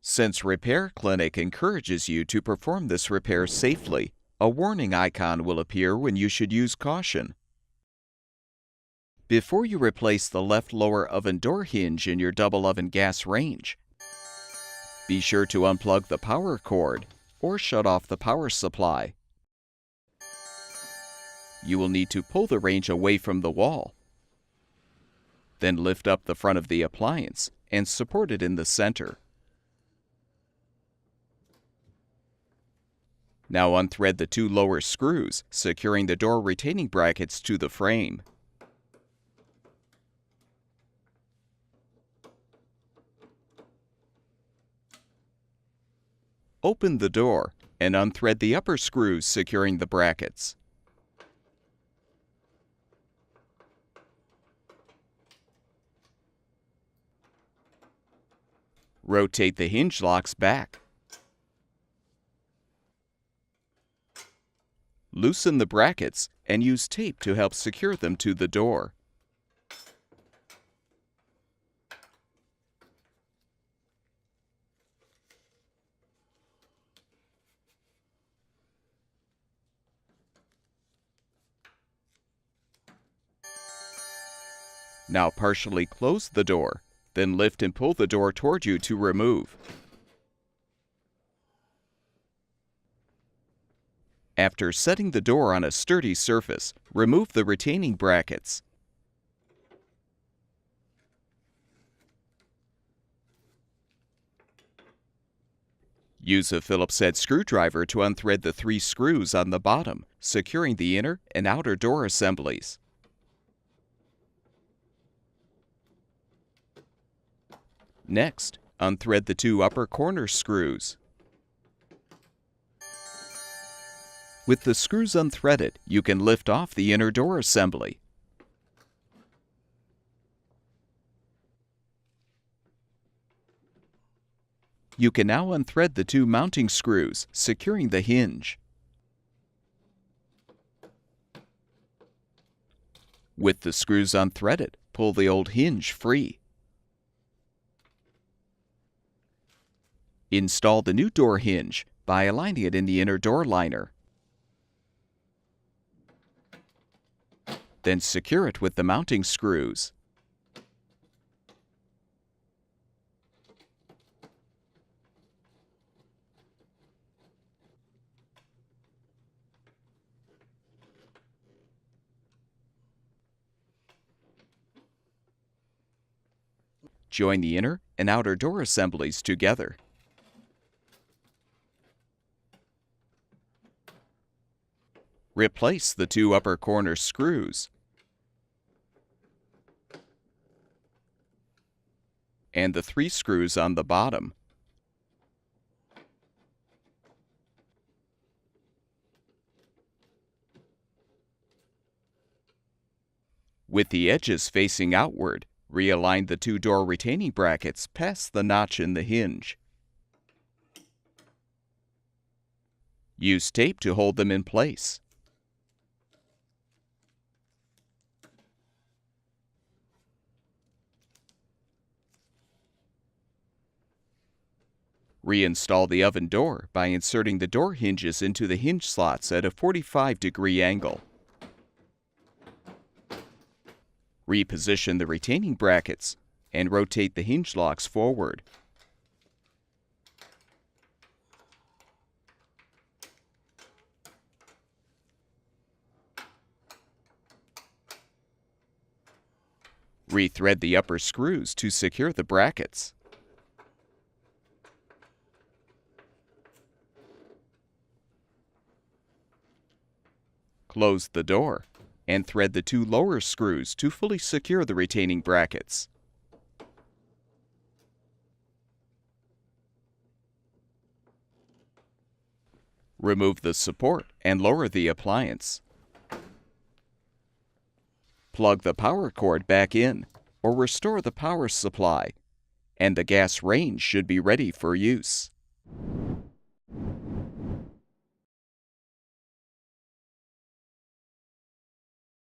Since Repair Clinic encourages you to perform this repair safely, a warning icon will appear when you should use caution. Before you replace the left lower oven door hinge in your double oven gas range, be sure to unplug the power cord or shut off the power supply. You will need to pull the range away from the wall. Then lift up the front of the appliance and support it in the center. Now unthread the 2 lower screws, securing the door retaining brackets to the frame. Open the door and unthread the upper screws securing the brackets. Rotate the hinge locks back. Loosen the brackets and use tape to help secure them to the door. Now partially close the door, then lift and pull the door toward you to remove. After setting the door on a sturdy surface, remove the retaining brackets. Use a Phillips head screwdriver to unthread the 3 screws on the bottom, securing the inner and outer door assemblies. Next, unthread the 2 upper corner screws. With the screws unthreaded, you can lift off the inner door assembly. You can now unthread the 2 mounting screws, securing the hinge. With the screws unthreaded, pull the old hinge free. Install the new door hinge by aligning it in the inner door liner. Then secure it with the mounting screws. Join the inner and outer door assemblies together. Replace the 2 upper corner screws and the 3 screws on the bottom. With the edges facing outward, realign the 2 door retaining brackets past the notch in the hinge. Use tape to hold them in place. Reinstall the oven door by inserting the door hinges into the hinge slots at a 45-degree angle. Reposition the retaining brackets and rotate the hinge locks forward. Rethread the upper screws to secure the brackets. Close the door and thread the 2 lower screws to fully secure the retaining brackets. Remove the support and lower the appliance. Plug the power cord back in or restore the power supply, and the gas range should be ready for use.